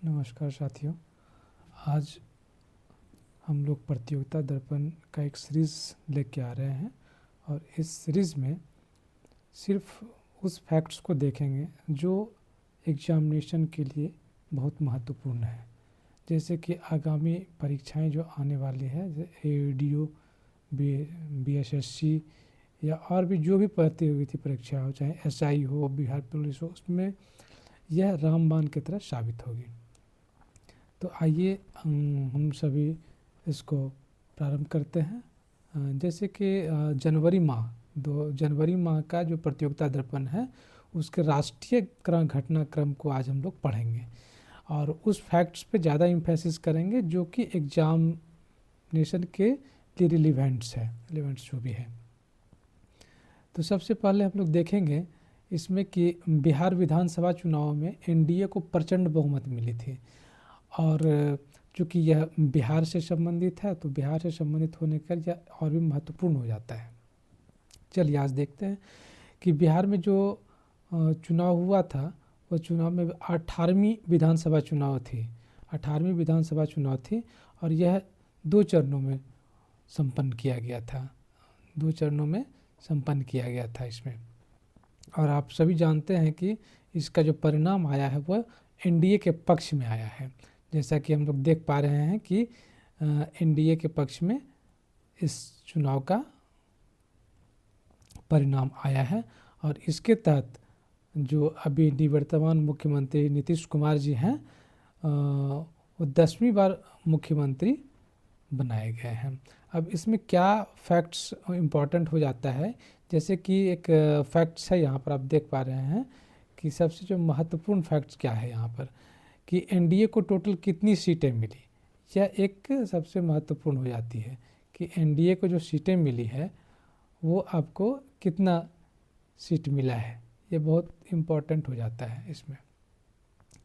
नमस्कार साथियों। आज हम लोग प्रतियोगिता दर्पण का एक सीरीज़ लेके आ रहे हैं और इस सीरीज़ में सिर्फ उस फैक्ट्स को देखेंगे जो एग्जामिनेशन के लिए बहुत महत्वपूर्ण है। जैसे कि आगामी परीक्षाएं जो आने वाली है, AADO, BSSC या और भी जो भी प्रतियोगिता परीक्षा हो, चाहे SI हो, बिहार पुलिस हो, उसमें यह रामबाण की तरह साबित होगी। तो आइए हम सभी इसको प्रारंभ करते हैं। जैसे कि जनवरी माह का जो प्रतियोगिता दर्पण है उसके राष्ट्रीय घटनाक्रम को आज हम लोग पढ़ेंगे और उस फैक्ट्स पे ज़्यादा इम्फेसिस करेंगे जो कि एग्जामिनेशन के लिए रिलेवेंट्स जो भी है। तो सबसे पहले हम लोग देखेंगे इसमें कि बिहार विधानसभा चुनाव में NDA को प्रचंड बहुमत मिली थी और चूँकि यह बिहार से संबंधित है तो बिहार से संबंधित होने का यह और भी महत्वपूर्ण हो जाता है। चलिए आज देखते हैं कि बिहार में जो चुनाव हुआ था वो चुनाव में 18वीं विधानसभा चुनाव थी। 18वीं विधानसभा चुनाव थी और यह 2 चरणों में संपन्न किया गया था। 2 चरणों में संपन्न किया गया था इसमें। और आप सभी जानते हैं कि इसका जो परिणाम आया है वह NDA के पक्ष में आया है। जैसा कि हम लोग देख पा रहे हैं कि NDA के पक्ष में इस चुनाव का परिणाम आया है और इसके तहत जो अभी निवर्तमान मुख्यमंत्री नीतीश कुमार जी हैं वो 10वीं बार मुख्यमंत्री बनाए गए हैं। अब इसमें क्या फैक्ट्स इम्पॉर्टेंट हो जाता है, जैसे कि एक फैक्ट्स है यहाँ पर आप देख पा रहे हैं कि सबसे जो महत्वपूर्ण फैक्ट्स क्या है यहाँ पर कि NDA को टोटल कितनी सीटें मिली। यह एक सबसे महत्वपूर्ण हो जाती है कि NDA को जो सीटें मिली है वो आपको कितना सीट मिला है, ये बहुत इम्पोर्टेंट हो जाता है इसमें।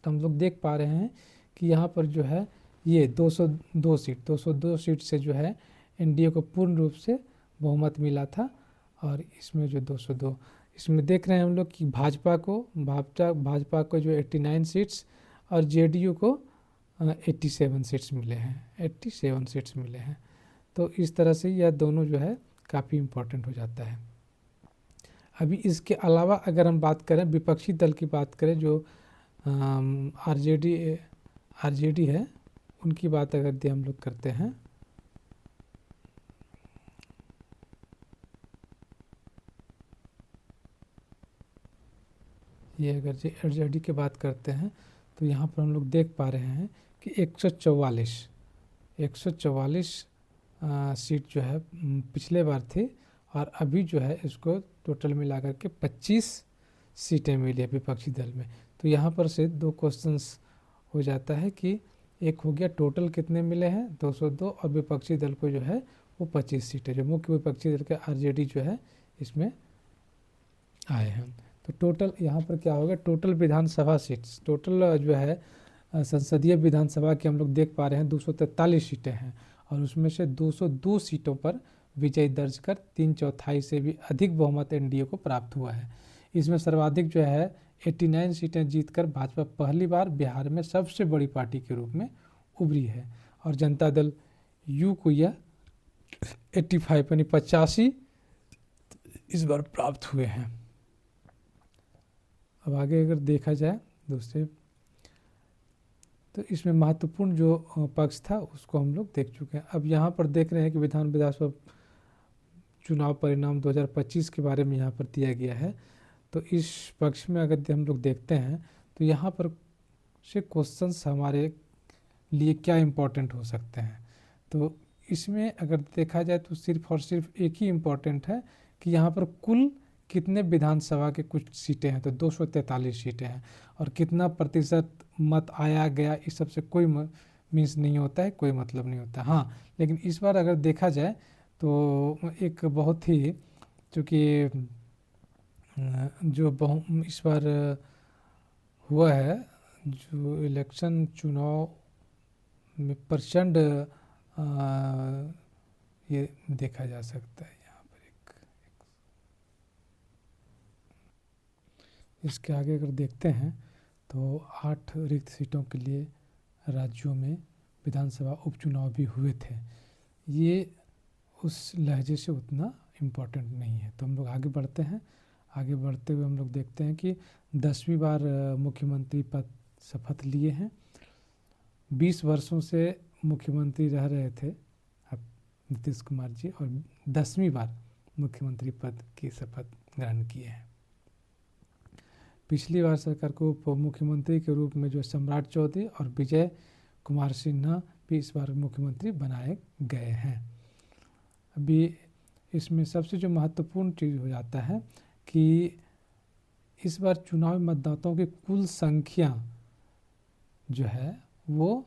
तो हम लोग देख पा रहे हैं कि यहाँ पर जो है ये 202 सीट से जो है NDA को पूर्ण रूप से बहुमत मिला था। और इसमें जो 202 इसमें देख रहे हैं हम लोग कि भाजपा को जो 89 सीट्स और JDU को 87 सीट्स मिले हैं। तो इस तरह से यह दोनों जो है काफ़ी इम्पोर्टेंट हो जाता है। अभी इसके अलावा अगर हम बात करें विपक्षी दल की बात करें जो RJD है, उनकी बात अगर हम लोग करते हैं ये अगर RJD की बात करते हैं तो यहाँ पर हम लोग देख पा रहे हैं कि 144 सीट जो है पिछले बार थी और अभी जो है इसको टोटल मिला करके 25 सीटें मिली है विपक्षी दल में। तो यहाँ पर से 2 क्वेश्चंस हो जाता है कि एक हो गया टोटल कितने मिले हैं 202 और विपक्षी दल को जो है वो 25 सीटें जो मुख्य विपक्षी दल के RJD जो है इसमें आए हैं। तो टोटल यहाँ पर क्या होगा, टोटल विधानसभा सीट्स टोटल जो है संसदीय विधानसभा की हम लोग देख पा रहे हैं 243 सीटें हैं और उसमें से 202 सीटों पर विजय दर्ज कर 3/4 से भी अधिक बहुमत NDA को प्राप्त हुआ है। इसमें सर्वाधिक जो है 89 सीटें जीतकर भाजपा पहली बार बिहार में सबसे बड़ी पार्टी के रूप में उभरी है और जनता दल U को यह 85 यानी 85 इस बार प्राप्त हुए हैं। अब आगे अगर देखा जाए दूसरे तो इसमें महत्वपूर्ण जो पक्ष था उसको हम लोग देख चुके हैं। अब यहाँ पर देख रहे हैं कि विधानसभा चुनाव परिणाम 2025 के बारे में यहाँ पर दिया गया है। तो इस पक्ष में अगर हम लोग देखते हैं तो यहाँ पर से क्वेश्चंस हमारे लिए क्या इम्पोर्टेंट हो सकते हैं। तो इसमें अगर देखा जाए तो सिर्फ और सिर्फ एक ही इम्पोर्टेंट है कि यहाँ पर कुल कितने विधानसभा के कुछ सीटें हैं, तो 243 सीटें हैं और कितना प्रतिशत मत आया गया इस सब से कोई मीन्स नहीं होता है, कोई मतलब नहीं होता। हाँ, लेकिन इस बार अगर देखा जाए तो एक बहुत ही चूँकि जो इस बार हुआ है जो इलेक्शन चुनाव में प्रचंड ये देखा जा सकता है। यहाँ पर इसके आगे अगर देखते हैं तो 8 रिक्त सीटों के लिए राज्यों में विधानसभा उपचुनाव भी हुए थे। ये उस लहजे से उतना इम्पोर्टेंट नहीं है। तो हम लोग आगे बढ़ते हैं। आगे बढ़ते हुए हम लोग देखते हैं कि 10वीं बार मुख्यमंत्री पद शपथ लिए हैं। 20 वर्षों से मुख्यमंत्री रह रहे थे अब नीतीश कुमार जी, और 10वीं बार मुख्यमंत्री पद की शपथ ग्रहण किए हैं। पिछली बार सरकार को उप मुख्यमंत्री के रूप में जो सम्राट चौधरी और विजय कुमार सिन्हा भी इस बार मुख्यमंत्री बनाए गए हैं। अभी इसमें सबसे जो महत्वपूर्ण चीज़ हो जाता है कि इस बार चुनावी मतदाताओं की कुल संख्या जो है वो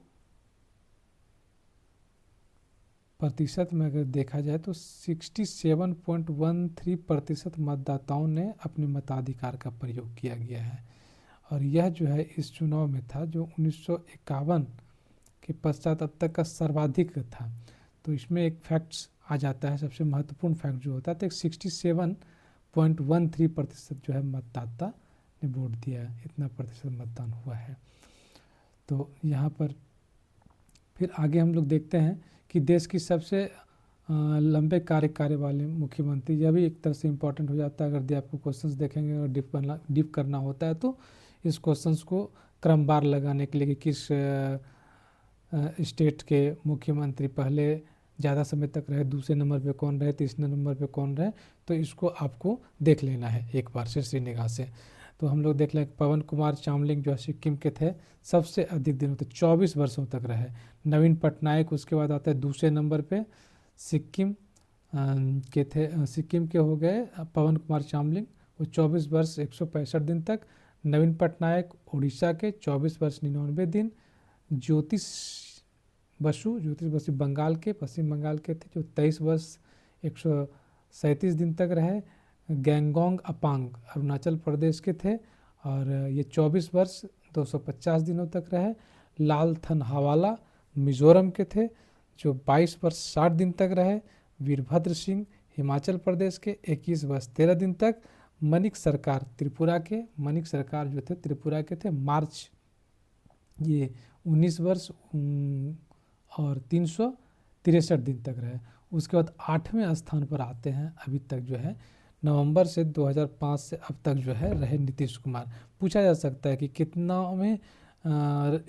प्रतिशत में अगर देखा जाए तो 67.13% मतदाताओं ने अपने मताधिकार का प्रयोग किया गया है। और यह जो है इस चुनाव में था जो 1951 के पश्चात अब तक का सर्वाधिक था। तो इसमें एक फैक्ट्स आ जाता है, सबसे महत्वपूर्ण फैक्ट जो होता है, तो 67.13% जो है मतदाता ने वोट दिया है, इतना प्रतिशत मतदान हुआ है। तो यहाँ पर फिर आगे हम लोग देखते हैं कि देश की सबसे लंबे कार्यकाल वाले मुख्यमंत्री, यह भी एक तरह से इम्पोर्टेंट हो जाता है। अगर आपको क्वेश्चंस देखेंगे और डीप करना होता है तो इस क्वेश्चंस को क्रमवार लगाने के लिए कि किस स्टेट के मुख्यमंत्री पहले ज़्यादा समय तक रहे, दूसरे नंबर पे कौन रहे, तीसरे नंबर पे कौन रहे, तो इसको आपको देख लेना है एक बार से श्रीनिवास से। तो हम लोग देख लें पवन कुमार चामलिंग जो सिक्किम के थे, सबसे अधिक दिनों तक 24 वर्षों तक रहे। नवीन पटनायक उसके बाद आता है दूसरे नंबर पे, सिक्किम के थे, सिक्किम के हो गए पवन कुमार चामलिंग, वो 24 वर्ष 165 दिन तक। नवीन पटनायक उड़ीसा के 24 वर्ष 99 दिन। ज्योतिष बसु बंगाल के, पश्चिम बंगाल के थे, जो 23 वर्ष 137 दिन तक रहे। गैंगोंग अपांग अरुणाचल प्रदेश के थे और ये 24 वर्ष 250 दिनों तक रहे। लाल थनहावाला मिजोरम के थे, जो 22 वर्ष 60 दिन तक रहे। वीरभद्र सिंह हिमाचल प्रदेश के 21 वर्ष 13 दिन तक। मणिक सरकार त्रिपुरा के, मणिक सरकार जो थे त्रिपुरा के थे, मार्च ये 19 वर्ष और 363 दिन तक रहे। उसके बाद 8वें स्थान पर आते हैं अभी तक जो है, नवंबर से 2005 से अब तक जो है रहे नीतीश कुमार। पूछा जा सकता है कि कितना में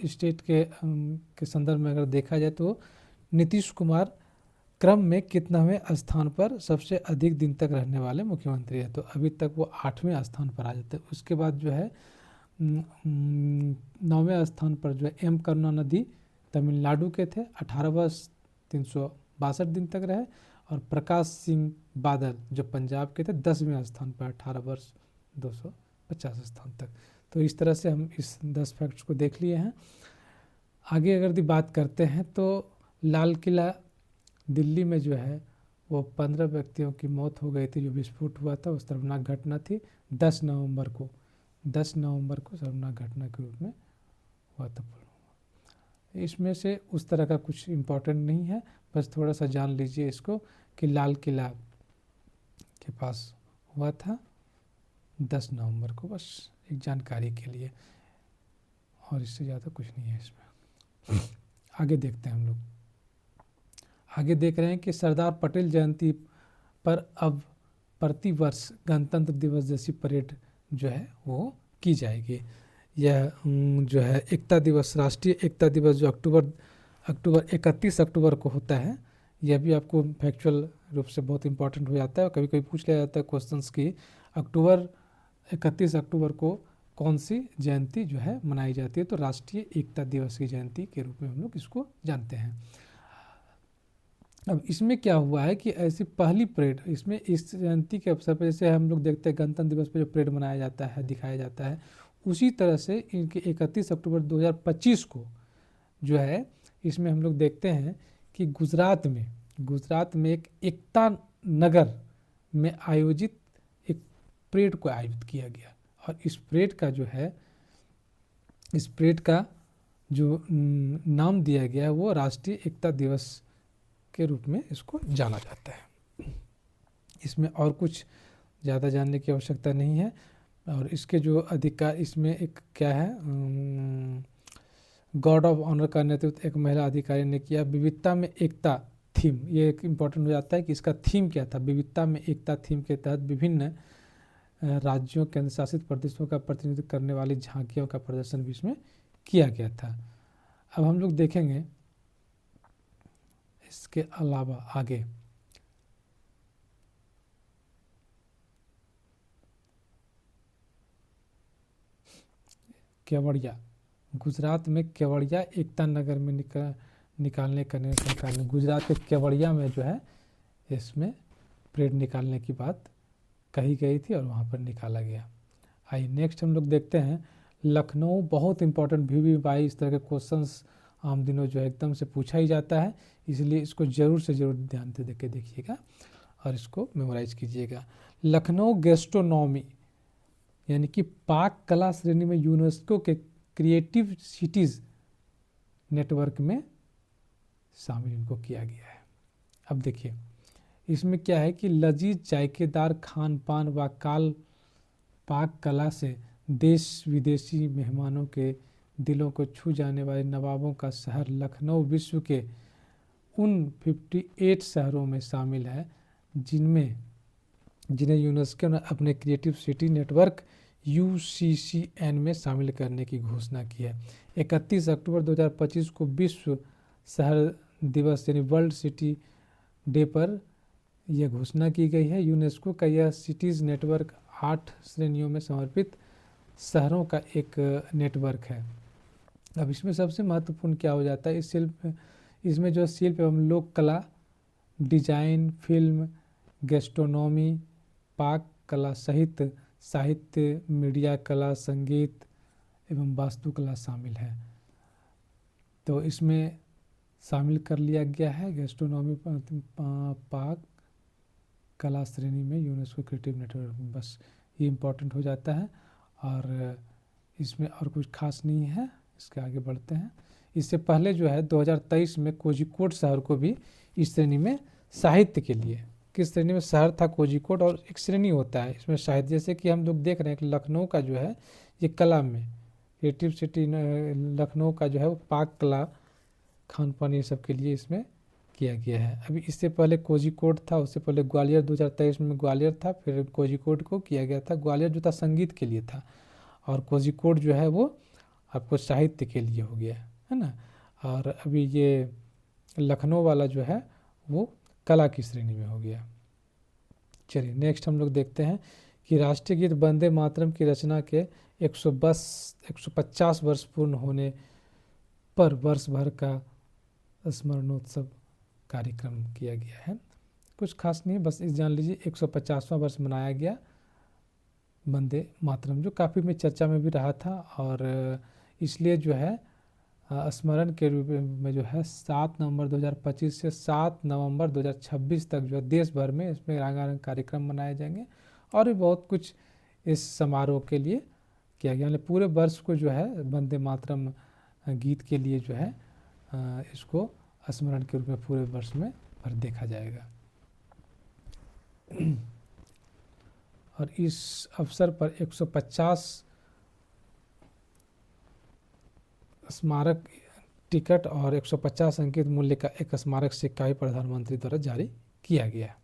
स्टेट के संदर्भ में अगर देखा जाए तो नीतीश कुमार क्रम में कितनावें स्थान पर सबसे अधिक दिन तक रहने वाले मुख्यमंत्री है, तो अभी तक वो 8वें स्थान पर आ जाते हैं। उसके बाद जो है 9वें स्थान पर जो है एम करुणानिधि तमिलनाडु के थे, 18 वर्ष 362 दिन तक रहे। और प्रकाश सिंह बादल जो पंजाब के थे 10वें स्थान पर, 18 वर्ष 250 स्थान तक। तो इस तरह से हम इस 10 फैक्ट्स को देख लिए हैं। आगे अगर बात करते हैं तो लाल किला दिल्ली में जो है वो 15 व्यक्तियों की मौत हो गई थी, जो विस्फोट हुआ था, उस शर्मनाक घटना थी। 10 नवंबर को शर्मनाक घटना के रूप में हुआ था। इसमें से उस तरह का कुछ इम्पोर्टेंट नहीं है, बस थोड़ा सा जान लीजिए इसको कि लाल किला के पास हुआ था 10 नवंबर को, बस एक जानकारी के लिए, और इससे ज़्यादा कुछ नहीं है इसमें। आगे देखते हैं हम लोग। आगे देख रहे हैं कि सरदार पटेल जयंती पर अब प्रतिवर्ष गणतंत्र दिवस जैसी परेड जो है वो की जाएगी। यह जो है एकता दिवस, राष्ट्रीय एकता दिवस जो अक्टूबर 31 अक्टूबर को होता है, यह भी आपको फैक्चुअल रूप से बहुत इंपॉर्टेंट हो जाता है। कभी कभी पूछ लिया जाता है क्वेश्चंस की 31 अक्टूबर को कौन सी जयंती जो है मनाई जाती है, तो राष्ट्रीय एकता दिवस की जयंती के रूप में हम लोग इसको जानते हैं। अब इसमें क्या हुआ है कि ऐसी पहली परेड, इसमें इस जयंती के अवसर पर जैसे हम लोग देखते हैं गणतंत्र दिवस पर जो परेड मनाया जाता है, दिखाया जाता है, उसी तरह से इनके 31 अक्टूबर 2025 को जो है इसमें हम लोग देखते हैं कि गुजरात में एक एकता नगर में आयोजित एक परेड को आयोजित किया गया। और इस परेड का जो नाम दिया गया है वो राष्ट्रीय एकता दिवस के रूप में इसको जाना जाता है। इसमें और कुछ ज़्यादा जानने की आवश्यकता नहीं है। और इसके जो अधिकार, इसमें एक क्या है गार्ड ऑफ ऑनर का नेतृत्व एक महिला अधिकारी ने किया। विविधता में एकता थीम, ये एक इम्पॉर्टेंट हो जाता है कि इसका थीम क्या था। विविधता में एकता थीम के तहत विभिन्न राज्यों केंद्र शासित प्रदेशों का प्रतिनिधित्व करने वाली झांकियों का प्रदर्शन भी इसमें किया गया था। अब हम लोग देखेंगे इसके अलावा आगे केवड़िया, गुजरात में केवड़िया एकता नगर में निकालने का सरकार ने, गुजरात के केवड़िया में जो है इसमें परेड निकालने की बात कही गई थी और वहाँ पर निकाला गया। आइए नेक्स्ट हम लोग देखते हैं लखनऊ। बहुत इंपॉर्टेंट VV22 इस तरह के क्वेश्चंस आम दिनों जो है एकदम से पूछा ही जाता है, इसलिए इसको ज़रूर से ज़रूर ध्यान से देख के देखिएगा और इसको मेमोराइज कीजिएगा। लखनऊ गैस्ट्रोनॉमी यानी कि पाक कला श्रेणी में यूनेस्को के क्रिएटिव सिटीज़ नेटवर्क में शामिल इनको किया गया है। अब देखिए इसमें क्या है कि लजीज जायकेदार खान पान व पाक कला से देश विदेशी मेहमानों के दिलों को छू जाने वाले नवाबों का शहर लखनऊ विश्व के उन 58 शहरों में शामिल है जिन्हें यूनेस्को ने अपने क्रिएटिव सिटी नेटवर्क UCCN में शामिल करने की घोषणा की है। 31 अक्टूबर 2025 को विश्व शहर दिवस यानी वर्ल्ड सिटी डे पर यह घोषणा की गई है। यूनेस्को का यह सिटीज़ नेटवर्क 8 श्रेणियों में समर्पित शहरों का एक नेटवर्क है। अब इसमें सबसे महत्वपूर्ण क्या हो जाता है, इसमें जो शिल्प एवं लोक कला, डिजाइन, फिल्म, गैस्ट्रोनॉमी, पाक कला सहित साहित्य, मीडिया कला, संगीत एवं वास्तुकला शामिल है। तो इसमें शामिल कर लिया गया है गैस्ट्रोनॉमी, पाक कला श्रेणी में यूनेस्को क्रिएटिव नेटवर्क। बस ये इम्पोर्टेंट हो जाता है और इसमें और कुछ खास नहीं है। इसके आगे बढ़ते हैं। इससे पहले जो है 2023 में कोझिकोड शहर को भी इस श्रेणी में साहित्य के लिए, किस श्रेणी में शहर था कोझिकोड, और एक श्रेणी होता है इसमें साहित्य, जैसे कि हम लोग देख रहे हैं कि लखनऊ का जो है ये कला में क्रिएटिव सिटी लखनऊ का जो है वो पाक कला, खान पान, ये सब के लिए इसमें किया गया है। अभी इससे पहले कोझिकोड था, उससे पहले ग्वालियर 2023 में ग्वालियर था, फिर कोझिकोड को किया गया था। ग्वालियर जो था संगीत के लिए था और कोझिकोड जो है वो आपको साहित्य के लिए हो गया है ना। और अभी ये लखनऊ वाला जो है वो कला की श्रेणी में हो गया। चलिए नेक्स्ट हम लोग देखते हैं कि राष्ट्रीय गीत वंदे मातरम की रचना के 150 वर्ष पूर्ण होने पर वर्ष भर का स्मरणोत्सव कार्यक्रम किया गया है। कुछ खास नहीं, बस इस जान लीजिए 150वां वर्ष मनाया गया वंदे मातरम, जो काफ़ी में चर्चा में भी रहा था और इसलिए जो है स्मरण के रूप में जो है 7 नवंबर 2025 से 7 नवंबर 2026 तक जो है देश भर में इसमें रंगारंग कार्यक्रम मनाए जाएंगे और भी बहुत कुछ इस समारोह के लिए किया गया। यानी पूरे वर्ष को जो है वंदे मातरम गीत के लिए जो है इसको स्मरण के रूप में पूरे वर्ष में भर देखा जाएगा। और इस अवसर पर 150 स्मारक टिकट और 150 अंकित मूल्य का एक स्मारक सिक्का भी प्रधानमंत्री द्वारा जारी किया गया।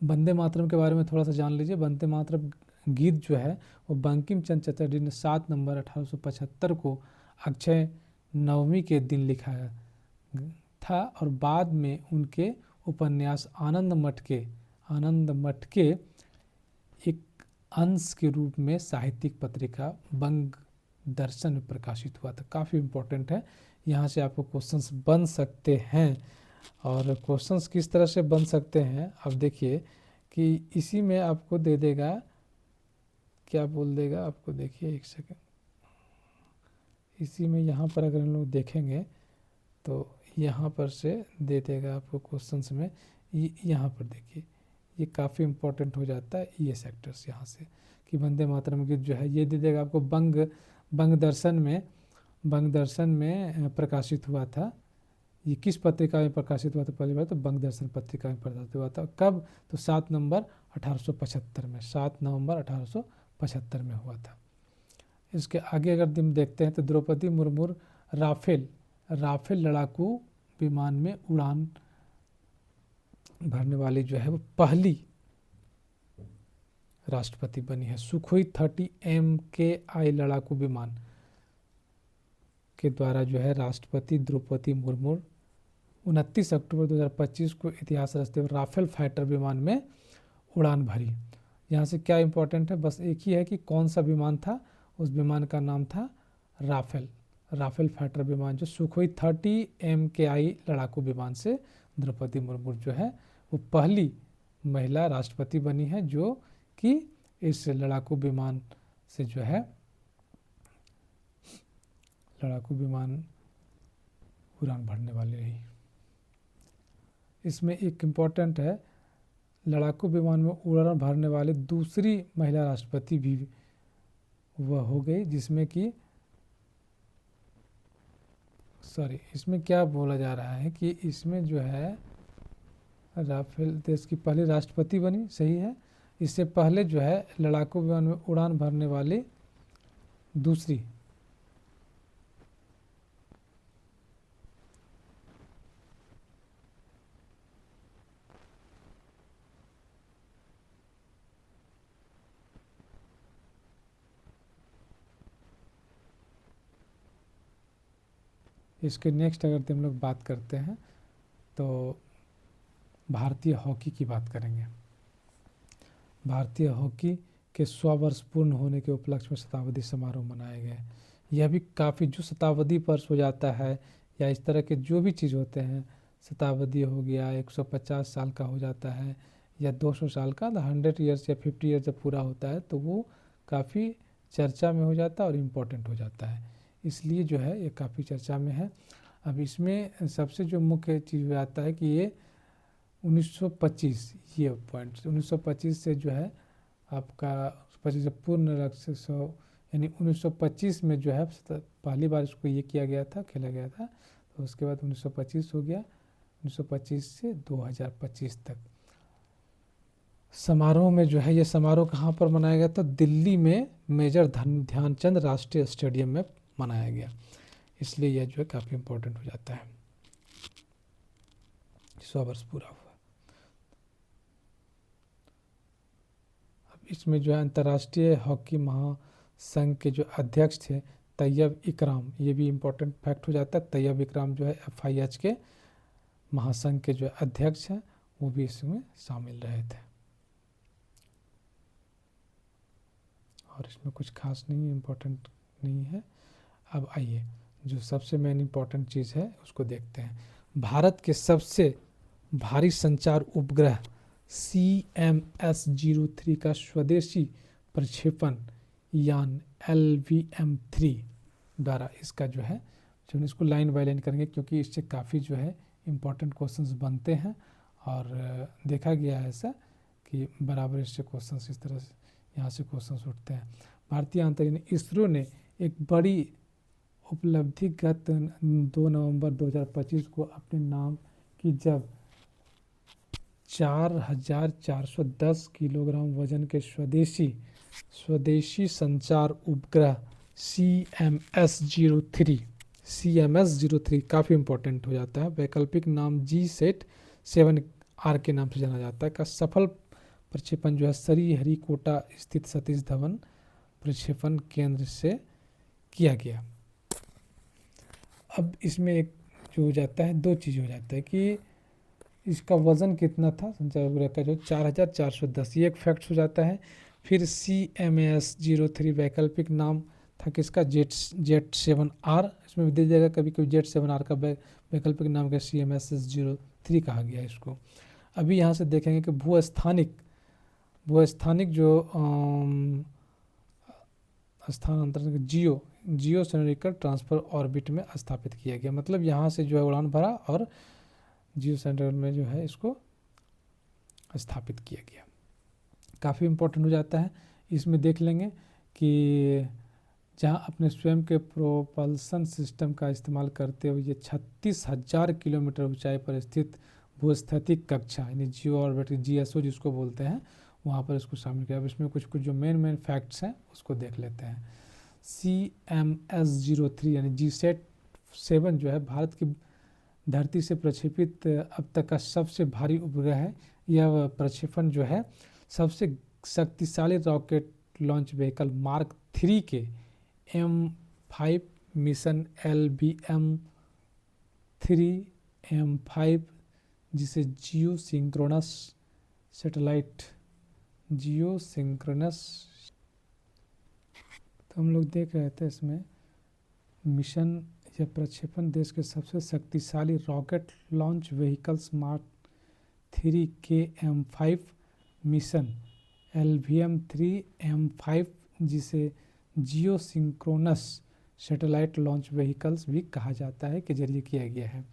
वंदे मातरम के बारे में थोड़ा सा जान लीजिए। वंदे मातरम गीत जो है वो बंकिम चंद्र चटर्जी ने 7 नवंबर 1875 को अक्षय नवमी के दिन लिखा था और बाद में उनके उपन्यास आनंद मठ के एक अंश के रूप में साहित्यिक पत्रिका बंग दर्शन में प्रकाशित हुआ था। काफ़ी इम्पोर्टेंट है, यहाँ से आपको क्वेश्चंस बन सकते हैं। और क्वेश्चंस किस तरह से बन सकते हैं, अब देखिए कि इसी में आपको दे देगा, क्या बोल देगा आपको, देखिए एक सेकंड, इसी में यहाँ पर अगर हम लोग देखेंगे तो यहाँ पर से दे देगा आपको क्वेश्चंस में। यहाँ पर देखिए ये काफ़ी इम्पोर्टेंट हो जाता है ये सेक्टर्स यहाँ से, कि वंदे मातरम गीत जो है ये दे देगा आपको बंग दर्शन में प्रकाशित हुआ था। ये किस पत्रिका में प्रकाशित हुआ था, पहली बार तो बंग दर्शन पत्रिका में प्रकाशित हुआ था। कब, तो 7 नवंबर 1875 में, 7 नवंबर 1875 में हुआ था। इसके आगे अगर हम देखते हैं तो द्रौपदी मुर्मू राफेल राफेल लड़ाकू विमान में उड़ान भरने वाली जो है वो पहली राष्ट्रपति बनी है। सुखोई 30 MKI लड़ाकू विमान के द्वारा जो है राष्ट्रपति द्रौपदी मुर्मू 29 अक्टूबर 2025 को इतिहास रचते हुए राफेल फाइटर विमान में उड़ान भरी। यहाँ से क्या इंपॉर्टेंट है, बस एक ही है कि कौन सा विमान था, उस विमान का नाम था राफेल राफेल फाइटर विमान, जो सुखोई 30 MKI लड़ाकू विमान से द्रौपदी मुर्मू जो है वो पहली महिला राष्ट्रपति बनी है जो कि इस लड़ाकू विमान से जो है लड़ाकू विमान उड़ान भरने वाली रही। इसमें एक इम्पॉर्टेंट है, लड़ाकू विमान में उड़ान भरने वाली दूसरी महिला राष्ट्रपति भी वह हो गई, जिसमें कि इसमें क्या बोला जा रहा है कि इसमें जो है राफेल देश की पहली राष्ट्रपति बनी, सही है। इससे पहले जो है लड़ाकू विमान में उड़ान भरने वाली दूसरी इसके नेक्स्ट अगर हम लोग बात करते हैं तो भारतीय हॉकी की बात करेंगे। भारतीय हॉकी के 100 वर्ष पूर्ण होने के उपलक्ष्य में शताब्दी समारोह मनाए गए। यह भी काफ़ी, जो शताब्दी वर्ष हो जाता है या इस तरह के जो भी चीज़ होते हैं, शताब्दी हो गया, 150 साल का हो जाता है या 200 साल का, 100 ईयर्स या 50 ईयर्स जब पूरा होता है तो वो काफ़ी चर्चा में हो जाता है और इम्पोर्टेंट हो जाता है, इसलिए जो है ये काफ़ी चर्चा में है। अब इसमें सबसे जो मुख्य चीज़ आता है कि ये 1925, ये पॉइंट 1925 से जो है आपका 25 से पूर्ण लक्ष्य 100, यानी 1925 में जो है पहली बार इसको ये किया गया था, खेला गया था, तो उसके बाद 1925 हो गया, 1925 से 2025 तक। समारोह में जो है ये समारोह कहाँ पर मनाया गया था, दिल्ली में मेजर ध्यानचंद राष्ट्रीय स्टेडियम में मनाया गया, इसलिए यह जो है काफ़ी इम्पोर्टेंट हो जाता है। 100 वर्ष पूरा हुआ। अब इसमें जो है अंतर्राष्ट्रीय हॉकी महासंघ के जो अध्यक्ष थे तैयब इकराम, ये भी इम्पोर्टेंट फैक्ट हो जाता है। तैयब इकराम जो है FIH के महासंघ के जो अध्यक्ष हैं वो भी इसमें शामिल रहे थे। और इसमें कुछ खास नहीं, इम्पोर्टेंट नहीं है। अब आइए जो सबसे मेन इम्पोर्टेंट चीज़ है उसको देखते हैं। भारत के सबसे भारी संचार उपग्रह CMS-03 का स्वदेशी प्रक्षेपण यान LVM-3 द्वारा इसका जो है, जो इसको लाइन बाय लाइन करेंगे क्योंकि इससे काफ़ी जो है इम्पोर्टेंट क्वेश्चंस बनते हैं और देखा गया है ऐसा कि बराबर इससे क्वेश्चंस इस तरह से यहाँ से क्वेश्चंस उठते हैं। भारतीय अंतरिक्ष इसरो ने एक बड़ी उपलब्धि गत 2 नवंबर 2025 को अपने नाम की जब 4410 किलोग्राम वजन के स्वदेशी संचार उपग्रह CMS-03 काफ़ी इम्पोर्टेंट हो जाता है, वैकल्पिक नाम GSAT-7R के नाम से जाना जाता है, का सफल प्रक्षेपण जो है श्रीहरिकोटा स्थित सतीश धवन प्रक्षेपण केंद्र से किया गया। अब इसमें एक जो हो जाता है, दो चीज़ हो जाता है कि इसका वज़न कितना था संचार उपग्रह का, जो 4410, ये एक फैक्ट हो जाता है। फिर CMS-03 वैकल्पिक नाम था किसका, जेट-7R, इसमें भी दे जाएगा कभी कभी जेट-7R का वैकल्पिक नाम का CMS-03 कहा गया इसको। अभी यहाँ से देखेंगे कि भूस्थानिक जो स्थानांतरण जियो सेंट्रिकल ट्रांसफर ऑर्बिट में स्थापित किया गया, मतलब यहाँ से जो है उड़ान भरा और जियो सेंट्रल में जो है इसको स्थापित किया गया, काफ़ी इम्पोर्टेंट हो जाता है। इसमें देख लेंगे कि जहाँ अपने स्वयं के प्रोपल्सन सिस्टम का इस्तेमाल करते हुए ये 36,000 किलोमीटर ऊंचाई पर स्थित भूस्थैतिक कक्षा यानी जियो ऑर्बिट GSO जिसको बोलते हैं, वहाँ पर इसको शामिल किया। अब इसमें कुछ जो मेन फैक्ट्स हैं उसको देख लेते हैं। CMS-03 यानी GSAT-7 जो है भारत की धरती से प्रक्षेपित अब तक का सबसे भारी उपग्रह है। यह प्रक्षेपण जो है सबसे शक्तिशाली रॉकेट लॉन्च व्हीकल मार्क 3 के M5 मिशन LBM-3M5 जिसे जियो सिंक्रोनस तो हम लोग देख रहे थे इसमें मिशन यह प्रक्षेपण देश के सबसे शक्तिशाली रॉकेट लॉन्च व्हीकल्स मार्क 3 के M5 मिशन LBM-3M5 जिसे जियो सिंक्रोनस सैटेलाइट लॉन्च व्हीकल्स भी कहा जाता है के जरिए किया गया है।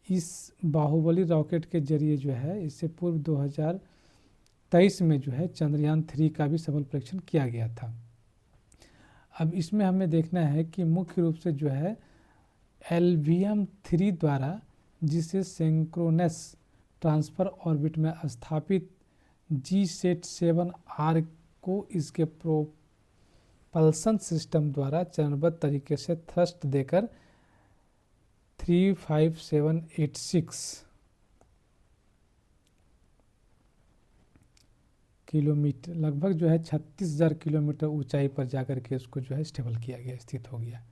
इस बाहुबली रॉकेट के जरिए जो है इससे पूर्व 2023 में जो है चंद्रयान 3 का भी सफल परीक्षण किया गया था। अब इसमें हमें देखना है कि मुख्य रूप से जो है LBM-3 द्वारा जिसे सिंक्रोनस ट्रांसफर ऑर्बिट में स्थापित GSAT-7R को इसके प्रोपल्सन सिस्टम द्वारा चरणबद्ध तरीके से थ्रस्ट देकर 35786 किलोमीटर लगभग जो है 36,000 किलोमीटर ऊंचाई पर जाकर के इसको जो है स्टेबल किया गया, स्थित हो गया।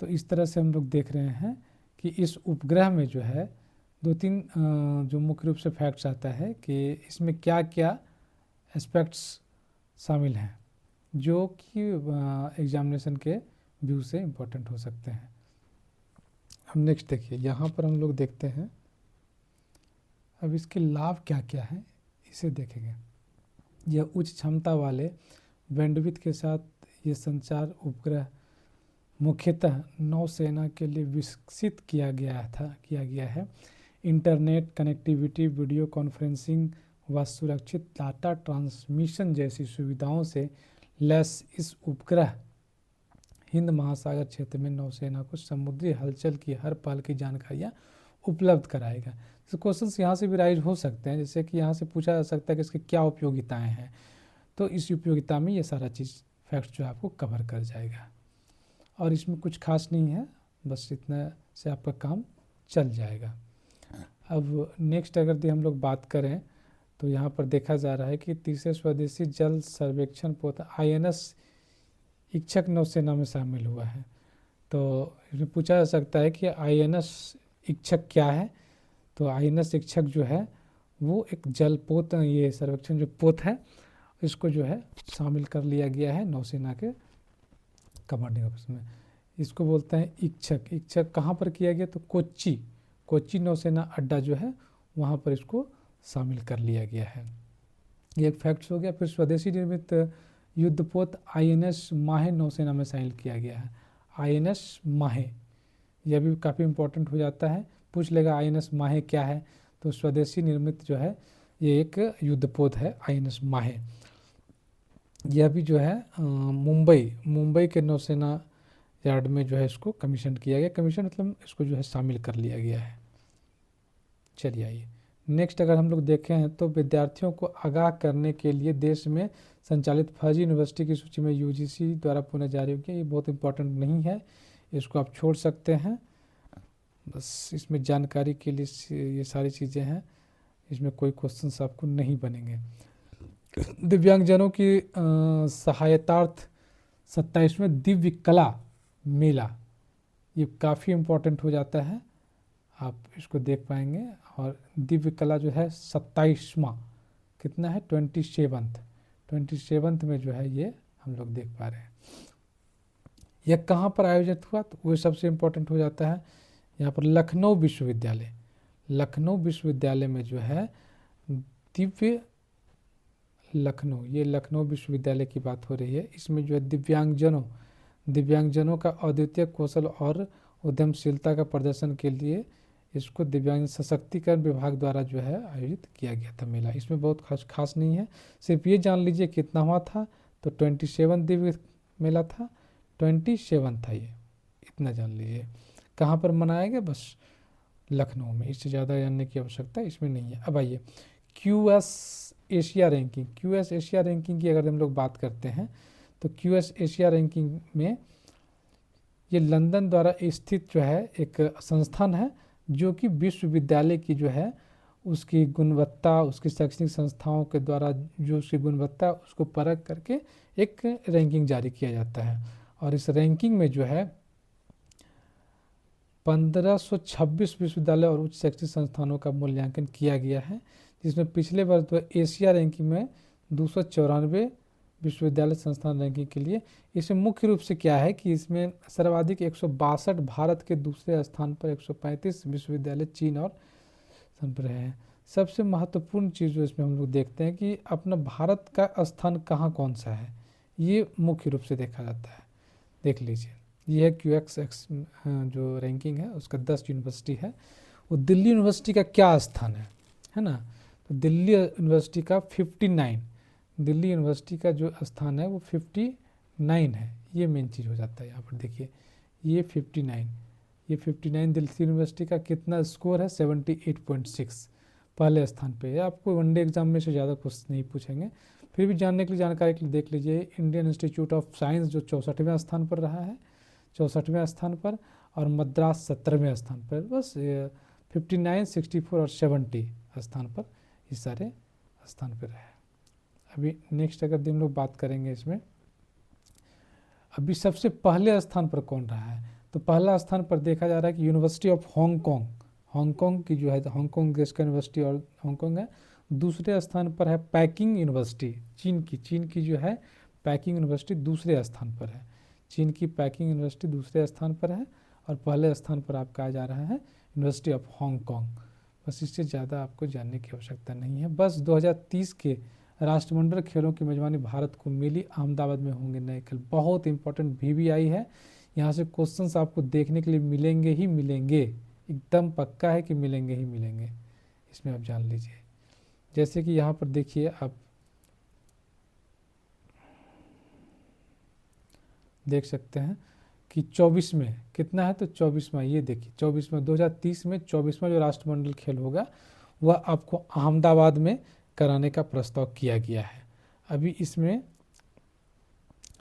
तो इस तरह से हम लोग देख रहे हैं कि इस उपग्रह में जो है 2-3 जो मुख्य रूप से फैक्ट्स आता है कि इसमें क्या क्या एस्पेक्ट्स शामिल हैं जो कि एग्जामिनेशन के व्यू से इम्पोर्टेंट हो सकते हैं। हम नेक्स्ट देखिए, यहाँ पर हम लोग देखते हैं अब इसके लाभ क्या क्या हैं इसे देखेंगे। यह उच्च क्षमता वाले बैंडविड्थ के साथ ये संचार उपग्रह मुख्यतः नौसेना के लिए विकसित किया गया है। इंटरनेट कनेक्टिविटी, वीडियो कॉन्फ्रेंसिंग व सुरक्षित डाटा ट्रांसमिशन जैसी सुविधाओं से लैस इस उपग्रह हिंद महासागर क्षेत्र में नौसेना को समुद्री हलचल की हर पल की जानकारियां उपलब्ध कराएगा। तो क्वेश्चंस यहाँ से भी राइज हो सकते हैं, जैसे कि यहाँ से पूछा जा सकता है कि इसकी क्या उपयोगिताएं हैं। तो इस उपयोगिता में ये सारा चीज़ फैक्ट जो आपको कवर कर जाएगा और इसमें कुछ खास नहीं है, बस इतना से आपका काम चल जाएगा। अब नेक्स्ट अगर हम लोग बात करें तो यहाँ पर देखा जा रहा है कि तीसरे स्वदेशी जल सर्वेक्षण पोत INS इच्छक नौसेना में शामिल हुआ है। तो इसमें पूछा जा सकता है कि INS इच्छक क्या है। तो INS इच्छक जो है वो एक जल पोत, ये सर्वेक्षण जो पोत है इसको जो है शामिल कर लिया गया है नौसेना के कमांडिंग ऑफिस में। इसको बोलते हैं इच्छक। इच्छक कहाँ पर किया गया? तो कोच्चि नौसेना अड्डा जो है वहाँ पर इसको शामिल कर लिया गया है। ये एक फैक्ट्स हो गया। फिर स्वदेशी निर्मित युद्धपोत INS माहे नौसेना में शामिल किया गया है। INS माहे यह भी काफ़ी इम्पोर्टेंट हो जाता है, पूछ लेगा INS माहे क्या है। तो स्वदेशी निर्मित जो है ये एक युद्धपोत है INS माहे। यह भी जो है मुंबई के नौसेना यार्ड में जो है इसको कमीशन किया गया। कमीशन मतलब इसको जो है शामिल कर लिया गया है। चलिए आइए नेक्स्ट अगर हम लोग देखें हैं तो विद्यार्थियों को आगाह करने के लिए देश में संचालित फर्जी यूनिवर्सिटी की सूची में UGC द्वारा पुनः जारी हो गया। ये बहुत इंपॉर्टेंट नहीं है, इसको आप छोड़ सकते हैं। बस इसमें जानकारी के लिए ये सारी चीज़ें हैं, इसमें कोई क्वेश्चंस आपको नहीं बनेंगे। दिव्यांगजनों की सहायतार्थ 27वें दिव्य कला मेला, ये काफ़ी इम्पोर्टेंट हो जाता है, आप इसको देख पाएंगे। और दिव्य कला जो है 27वां कितना है 27th में जो है ये हम लोग देख पा रहे हैं। यह कहाँ पर आयोजित हुआ? तो वो सबसे इम्पोर्टेंट हो जाता है यहाँ पर लखनऊ विश्वविद्यालय में जो है दिव्य लखनऊ, ये लखनऊ विश्वविद्यालय की बात हो रही है। इसमें जो है दिव्यांगजनों का अद्वितीय कौशल और उद्यमशीलता का प्रदर्शन के लिए इसको दिव्यांग सशक्तिकरण विभाग द्वारा जो है आयोजित किया गया था मेला। इसमें बहुत खास नहीं है, सिर्फ ये जान लीजिए कितना हुआ था। तो 27 दिव्य मेला था, 27 था ये, इतना जान लीजिए। कहाँ पर मनाया गया? बस लखनऊ में, इससे ज़्यादा जानने की आवश्यकता इसमें नहीं है। अब आइए QS एशिया रैंकिंग की अगर हम लोग बात करते हैं तो QS एशिया रैंकिंग में ये लंदन द्वारा स्थित जो है एक संस्थान है जो कि विश्वविद्यालय की जो है उसकी गुणवत्ता, उसकी शैक्षणिक संस्थाओं के द्वारा जो उसकी गुणवत्ता उसको परख करके एक रैंकिंग जारी किया जाता है। और इस रैंकिंग में जो है 1526 विश्वविद्यालय और उच्च शैक्षिक संस्थानों का मूल्यांकन किया गया है, जिसमें पिछले वर्ष तो एशिया रैंकिंग में 294 विश्वविद्यालय संस्थान रैंकिंग के लिए। इसमें मुख्य रूप से क्या है कि इसमें सर्वाधिक 162 भारत के दूसरे स्थान पर 135 विश्वविद्यालय चीन और स्थान पर है। सबसे महत्वपूर्ण चीज़ जो इसमें हम लोग देखते हैं कि अपना भारत का स्थान कहाँ कौन सा है, ये मुख्य रूप से देखा जाता है। देख लीजिए, ये है QX जो रैंकिंग है उसका 10 यूनिवर्सिटी है। वो दिल्ली यूनिवर्सिटी का क्या स्थान है ना, तो दिल्ली यूनिवर्सिटी का 59, दिल्ली यूनिवर्सिटी का जो स्थान है वो 59 है। ये मेन चीज़ हो जाता है यहाँ पर। देखिए ये 59, ये 59 दिल्ली यूनिवर्सिटी का कितना स्कोर है, 78.6, पहले स्थान पे है। आपको वनडे एग्जाम में से ज़्यादा कुछ नहीं पूछेंगे, फिर भी जानने के लिए, जानकारी के लिए देख लीजिए। इंडियन इंस्टीट्यूट ऑफ साइंस जो 64वें स्थान पर रहा है, 64वें स्थान पर, और मद्रास 17वें स्थान पर। बस 59, 64 और 70 स्थान पर ये सारे स्थान पर रहे। अभी नेक्स्ट अगर हम लोग बात करेंगे इसमें, अभी सबसे पहले स्थान पर कौन रहा है, तो पहला स्थान पर देखा जा रहा है कि यूनिवर्सिटी ऑफ हांगकांग, हांगकांग की जो है हांगकांग देश का यूनिवर्सिटी और हांगकांग है। दूसरे स्थान पर है पैकिंग यूनिवर्सिटी, चीन की जो है पैकिंग यूनिवर्सिटी दूसरे स्थान पर है। चीन की पैकिंग यूनिवर्सिटी दूसरे स्थान पर है, और पहले स्थान पर आपका आ जा रहा है यूनिवर्सिटी ऑफ हांगकांग। बस इससे ज़्यादा आपको जानने की आवश्यकता नहीं है। बस 2030 के राष्ट्रमंडल खेलों की मेजबानी भारत को मिली, अहमदाबाद में होंगे नए खेल। बहुत इंपॉर्टेंट VVI है, यहाँ से क्वेश्चंस आपको देखने के लिए मिलेंगे ही मिलेंगे, एकदम पक्का है कि मिलेंगे ही मिलेंगे, इसमें आप जान लीजिए। जैसे कि यहाँ पर देखिए आप देख सकते हैं कि 24 में कितना है, तो 24वां, ये देखिए 24वां 2030 में 24वां जो राष्ट्रमंडल खेल होगा वह आपको अहमदाबाद में कराने का प्रस्ताव किया गया है। अभी इसमें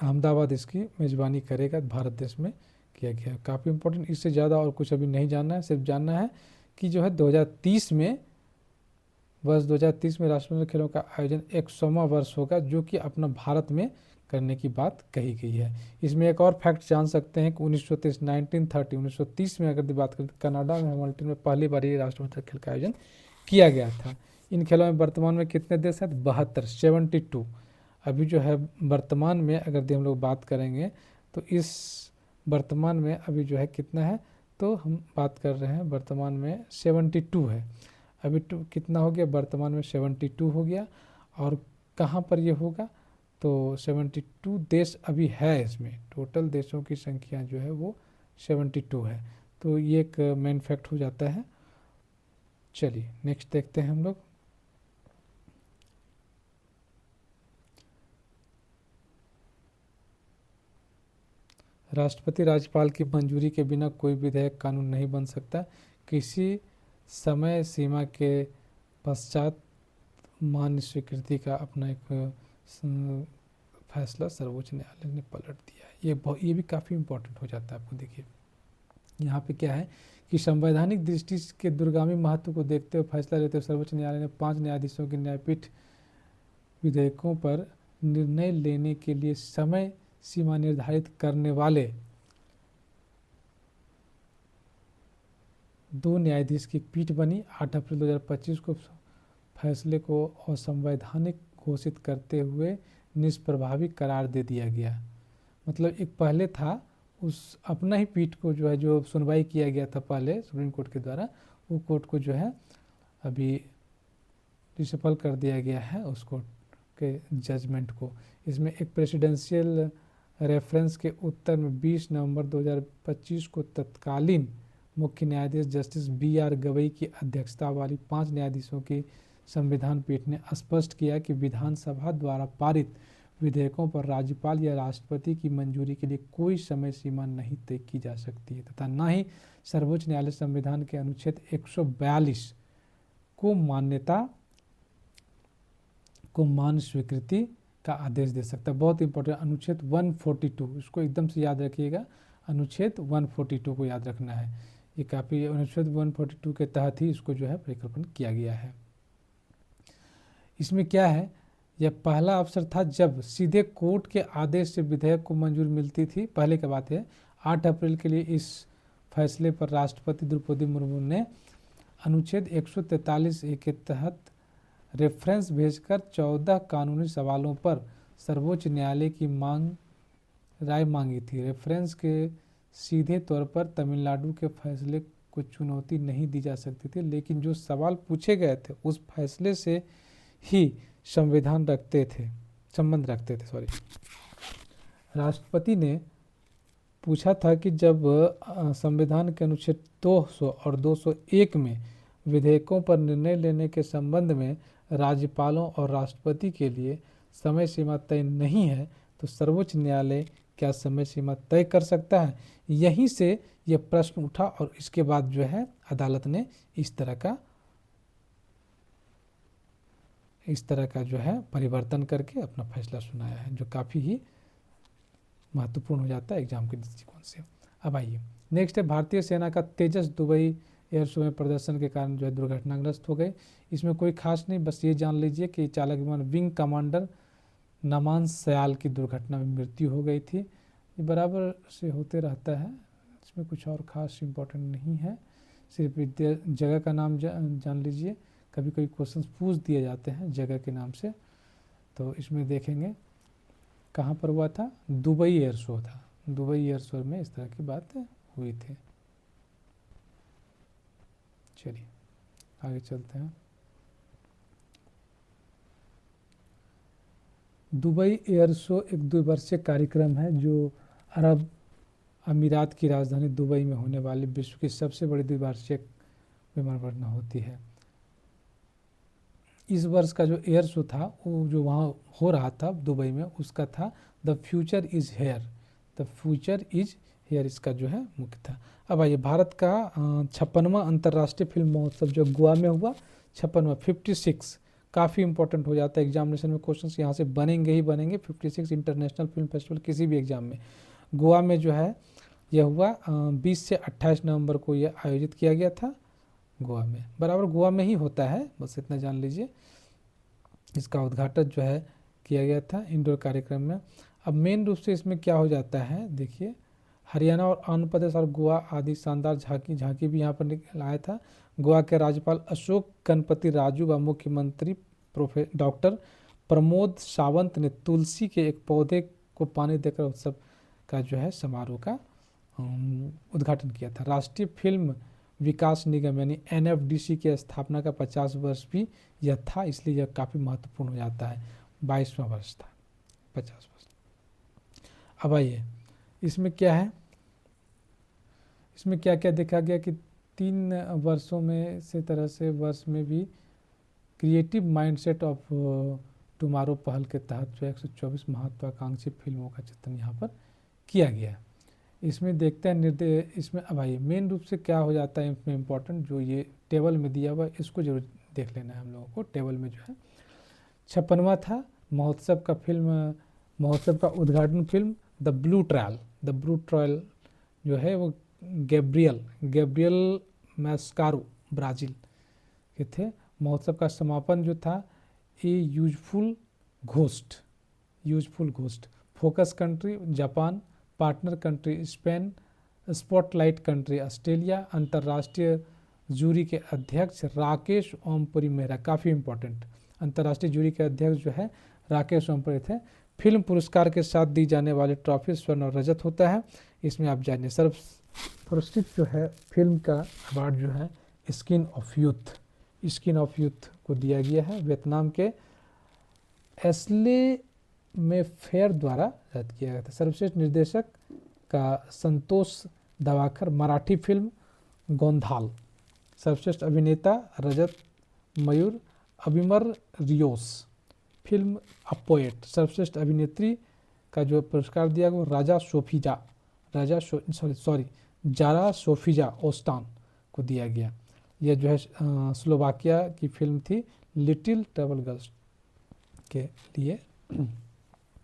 अहमदाबाद इसकी मेज़बानी करेगा, भारत देश में किया गया है। काफ़ी इंपॉर्टेंट, इससे ज़्यादा और कुछ अभी नहीं जानना है, सिर्फ जानना है कि जो है 2030 में, वर्ष 2030 में राष्ट्रमंडल खेलों का आयोजन 100वां वर्ष होगा, जो कि अपना भारत में करने की बात कही गई है। इसमें एक और फैक्ट जान सकते हैं कि 1930 में अगर बात करें तो कनाडा में हैमिल्टन में पहली बार ये राष्ट्रमंडल खेल का आयोजन किया गया था। इन खेलों में वर्तमान में कितने देश हैं, 72। अभी जो है वर्तमान में अगर हम लोग बात करेंगे तो इस वर्तमान में अभी जो है कितना है, तो हम बात कर रहे हैं वर्तमान में 72 है। अभी कितना हो गया, वर्तमान में 72 हो गया। और कहाँ पर ये होगा, तो 72 देश अभी है इसमें, टोटल देशों की संख्या जो है वो 72 है। तो ये एक मेन फैक्ट हो जाता है। चलिए नेक्स्ट देखते हैं हम लोग। राष्ट्रपति राज्यपाल की मंजूरी के बिना कोई विधेयक कानून नहीं बन सकता। किसी समय सीमा के पश्चात मान्य स्वीकृति का अपना एक फैसला सर्वोच्च न्यायालय ने पलट दिया है। ये भी काफ़ी इंपॉर्टेंट हो जाता है। आपको देखिए यहाँ पे क्या है कि संवैधानिक दृष्टि के दूरगामी महत्व को देखते हुए फैसला लेते हुए सर्वोच्च न्यायालय ने 5 न्यायाधीशों की न्यायपीठ विधेयकों पर निर्णय लेने के लिए समय सीमा निर्धारित करने वाले 2 न्यायाधीश की पीठ बनी। 8 अप्रैल 2025 को फैसले को असंवैधानिक घोषित करते हुए निष्प्रभावी करार दे दिया गया। मतलब एक पहले था, उस अपना ही पीठ को जो है, जो सुनवाई किया गया था पहले सुप्रीम कोर्ट के द्वारा, वो कोर्ट को जो है अभी डिसफल कर दिया गया है उस कोर्ट के जजमेंट को। इसमें एक प्रेसिडेंशियल रेफरेंस के उत्तर में 20 नवंबर 2025 को तत्कालीन मुख्य न्यायाधीश जस्टिस BR गवई की अध्यक्षता वाली 5 न्यायाधीशों की संविधान पीठ ने स्पष्ट किया कि विधानसभा द्वारा पारित विधेयकों पर राज्यपाल या राष्ट्रपति की मंजूरी के लिए कोई समय सीमा नहीं तय की जा सकती है, तथा न ही सर्वोच्च न्यायालय संविधान के अनुच्छेद 142 को मान्य स्वीकृति का आदेश दे सकता है। बहुत इंपॉर्टेंट अनुच्छेद 142, इसको एकदम से याद रखिएगा, अनुच्छेद 142 को याद रखना है। ये काफ़ी अनुच्छेद 142 के तहत ही इसको जो है परिकल्पन किया गया है। इसमें क्या है, यह पहला अवसर था जब सीधे कोर्ट के आदेश से विधेयक को मंजूरी मिलती थी। पहले की बात है, 8 अप्रैल के लिए इस फैसले पर राष्ट्रपति द्रौपदी मुर्मू ने अनुच्छेद 143A के तहत रेफरेंस भेजकर 14 कानूनी सवालों पर सर्वोच्च न्यायालय की राय मांगी थी। रेफरेंस के सीधे तौर पर तमिलनाडु के फैसले को चुनौती नहीं दी जा सकती थी, लेकिन जो सवाल पूछे गए थे उस फैसले से ही संबंध रखते थे। राष्ट्रपति ने पूछा था कि जब संविधान के अनुच्छेद 200 और 201 में विधेयकों पर निर्णय लेने के संबंध में राज्यपालों और राष्ट्रपति के लिए समय सीमा तय नहीं है, तो सर्वोच्च न्यायालय क्या समय सीमा तय कर सकता है। यहीं से यह प्रश्न उठा और इसके बाद जो है अदालत ने इस तरह का जो है परिवर्तन करके अपना फैसला सुनाया है, जो काफ़ी ही महत्वपूर्ण हो जाता है एग्जाम के दृष्टिकोण से। अब आइए नेक्स्ट है, भारतीय सेना का तेजस दुबई एयर शो में प्रदर्शन के कारण जो है दुर्घटनाग्रस्त हो गए। इसमें कोई खास नहीं, बस ये जान लीजिए कि चालक विमान विंग कमांडर नमान सयाल की दुर्घटना में मृत्यु हो गई थी। ये बराबर से होते रहता है, इसमें कुछ और ख़ास इम्पोर्टेंट नहीं है, सिर्फ जगह का नाम जान लीजिए। कभी कभी क्वेश्चंस पूछ दिए जाते हैं जगह के नाम से, तो इसमें देखेंगे कहाँ पर हुआ था, दुबई एयर शो था। दुबई एयर शो में इस तरह की बात हुई थी। चलिए आगे चलते हैं। दुबई एयर शो एक द्विवर्षीय कार्यक्रम है जो अरब अमीरात की राजधानी दुबई में होने वाली विश्व की सबसे बड़ी द्विवार्षिक विमान दुर्घटना होती है। इस वर्ष का जो एयर शो था वो जो वहाँ हो रहा था दुबई में, उसका था the future is here. The future is here इसका जो है मुख्य था। अब आइए, भारत का 56वां अंतर्राष्ट्रीय फिल्म महोत्सव जो गोवा में हुआ, 56वां 56 काफ़ी इंपॉर्टेंट हो जाता है एग्जामिनेशन में, क्वेश्चंस यहाँ से बनेंगे ही बनेंगे। 56 इंटरनेशनल फिल्म फेस्टिवल किसी भी एग्जाम में गोवा में जो है यह हुआ 20 से 28 नवंबर को यह आयोजित किया गया था गोवा में, बराबर गोवा में ही होता है, बस इतना जान लीजिए। इसका उद्घाटन जो है किया गया था इंडोर कार्यक्रम में। अब मेन रूप से इसमें क्या हो जाता है, देखिए हरियाणा और आंध्र प्रदेश और गोवा आदि शानदार झांकी भी यहाँ पर आया था। गोवा के राज्यपाल अशोक गणपति राजू व मुख्यमंत्री डॉक्टर प्रमोद सावंत ने तुलसी के एक पौधे को पानी देकर उत्सव का जो है समारोह का उद्घाटन किया था। राष्ट्रीय फिल्म विकास निगम यानी NFDC की स्थापना का 50 वर्ष भी यह था, इसलिए यह काफ़ी महत्वपूर्ण हो जाता है। 22वां वर्ष था, 50 वर्ष। अब आइए, इसमें क्या है, इसमें क्या क्या देखा गया कि 3 वर्षों में से तरह से वर्ष में भी क्रिएटिव माइंडसेट ऑफ टुमारो पहल के तहत जो 124 महत्वाकांक्षी फिल्मों का चित्रण यहाँ पर किया गया। इसमें देखते हैं इसमें अब आइए मेन रूप से क्या हो जाता है इसमें इम्पोर्टेंट, जो ये टेबल में दिया हुआ है इसको जरूर देख लेना है हम लोगों को। टेबल में जो है 56वां था महोत्सव का उद्घाटन फिल्म द ब्लू ट्रायल जो है वो गैब्रियल मैस्कारो ब्राज़ील के थे। महोत्सव का समापन जो था ए useful ghost, focus country Japan, partner country Spain, spotlight country Australia, अंतर्राष्ट्रीय जूरी के अध्यक्ष राकेश ओमपुरी मेहरा, काफ़ी इंपॉर्टेंट, अंतर्राष्ट्रीय जूरी के अध्यक्ष जो है राकेश ओमपुरी थे। फिल्म पुरस्कार के साथ दी जाने वाली ट्रॉफी स्वर्ण और रजत होता है। इसमें आप जानिए सर्वश्रेष्ठ जो है फिल्म का अवार्ड जो है स्किन ऑफ यूथ को दिया गया है, वियतनाम के एस्ले में फेयर द्वारा रद्द किया गया था। सर्वश्रेष्ठ निर्देशक का संतोष दवाकर, मराठी फिल्म गोंधाल। सर्वश्रेष्ठ अभिनेता रजत मयूर अभिमर रियोस, फिल्म अ पोएट। सर्वश्रेष्ठ अभिनेत्री का जो पुरस्कार दिया गया जारा सोफिजा ओस्टान को दिया गया। यह जो है स्लोवाकिया की फिल्म थी लिटिल ट्रैवल गर्ल्स के लिए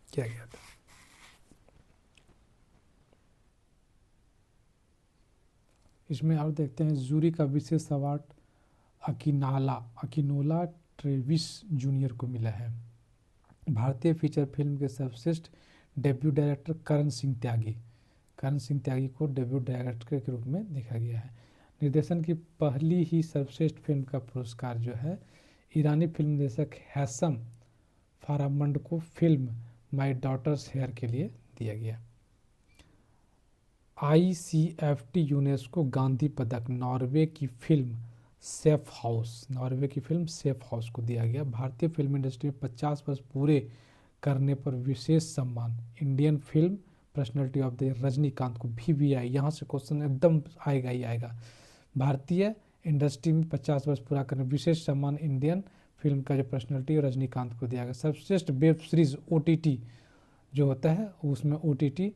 किया गया था। इसमें आप देखते हैं जूरी का विशेष अवार्ड अकिनोला ट्रेविस जूनियर को मिला है। भारतीय फीचर फिल्म के सर्वश्रेष्ठ डेब्यू डायरेक्टर करण सिंह त्यागी को डेब्यू डायरेक्टर के रूप में देखा गया है। निर्देशन की पहली ही सर्वश्रेष्ठ फिल्म का पुरस्कार जो है ईरानी फिल्म निर्देशक हैसम फारामंड को फिल्म माई डॉटर्स हेयर के लिए दिया गया। ICFT यूनेस्को गांधी पदक नॉर्वे की फिल्म सेफ हाउस को दिया गया। भारतीय फिल्म इंडस्ट्री में 50 वर्ष पूरे करने पर विशेष सम्मान Indian film personality of the Rajinikanth को VVI, यहाँ से क्वेश्चन एकदम आएगा ही आएगा। भारतीय इंडस्ट्री में 50 वर्ष पूरा करने विशेष सम्मान इंडियन फिल्म का जो पर्सनैलिटी रजनीकांत को दिया गया। सर्वश्रेष्ठ वेब सीरीज OTT जो होता है उसमें OTT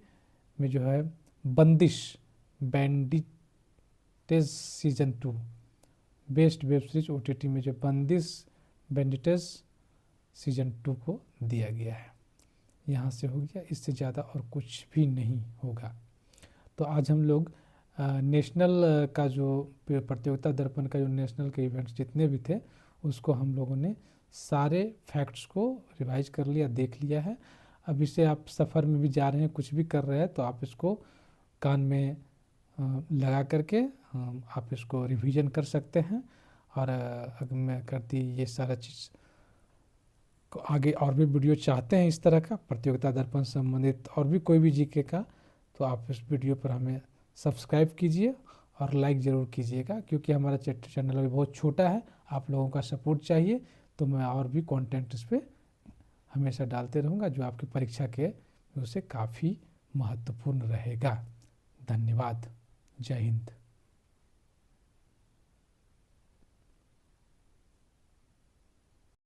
में जो है Bandish bandits season 2, best web series OTT में जो बंदिश बैंडिटेज सीजन 2 को दिया गया है। यहाँ से हो गया, इससे ज़्यादा और कुछ भी नहीं होगा। तो आज हम लोग नेशनल का जो प्रतियोगिता दर्पण का जो नेशनल के इवेंट्स जितने भी थे उसको हम लोगों ने सारे फैक्ट्स को रिवाइज कर लिया, देख लिया है। अब इसे आप सफ़र में भी जा रहे हैं, कुछ भी कर रहे हैं तो आप इसको कान में लगा करके आप इसको रिवीजन कर सकते हैं। और अगर मैं करती ये सारा चीज़ को आगे और भी वीडियो चाहते हैं इस तरह का प्रतियोगिता दर्पण संबंधित और भी कोई भी जीके का, तो आप इस वीडियो पर हमें सब्सक्राइब कीजिए और लाइक ज़रूर कीजिएगा, क्योंकि हमारा चैनल अभी बहुत छोटा है, आप लोगों का सपोर्ट चाहिए। तो मैं और भी कंटेंट इस पर हमेशा डालते रहूँगा जो आपकी परीक्षा के उससे काफ़ी महत्वपूर्ण रहेगा। धन्यवाद। जय हिंद।